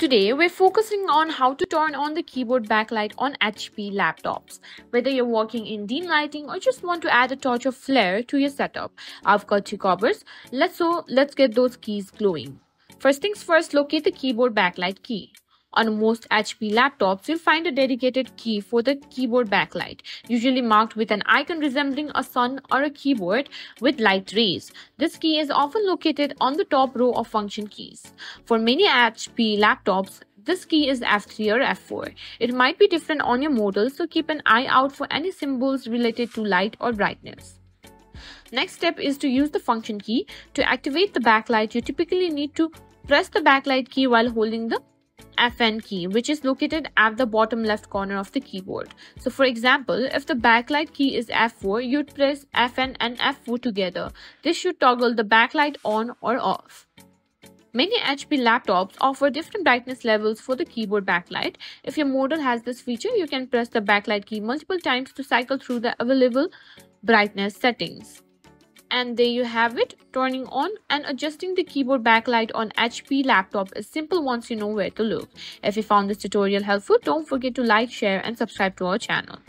Today, we're focusing on how to turn on the keyboard backlight on HP laptops. Whether you're working in dim lighting or just want to add a touch of flair to your setup, I've got you covered. Let's get those keys glowing. First things first, locate the keyboard backlight key. On most HP laptops, you'll find a dedicated key for the keyboard backlight, usually marked with an icon resembling a sun or a keyboard with light rays. This key is often located on the top row of function keys. For many HP laptops, this key is F3 or F4. It might be different on your model, so keep an eye out for any symbols related to light or brightness. Next step is to use the function key. To activate the backlight, you typically need to press the backlight key while holding the FN key, which is located at the bottom left corner of the keyboard. So for example, if the backlight key is F4, you'd press FN and F4 together. This should toggle the backlight on or off. Many HP laptops offer different brightness levels for the keyboard backlight. If your model has this feature, you can press the backlight key multiple times to cycle through the available brightness settings. And there you have it. Turning on and adjusting the keyboard backlight on HP laptop is simple once you know where to look. If you found this tutorial helpful, don't forget to like, share and subscribe to our channel.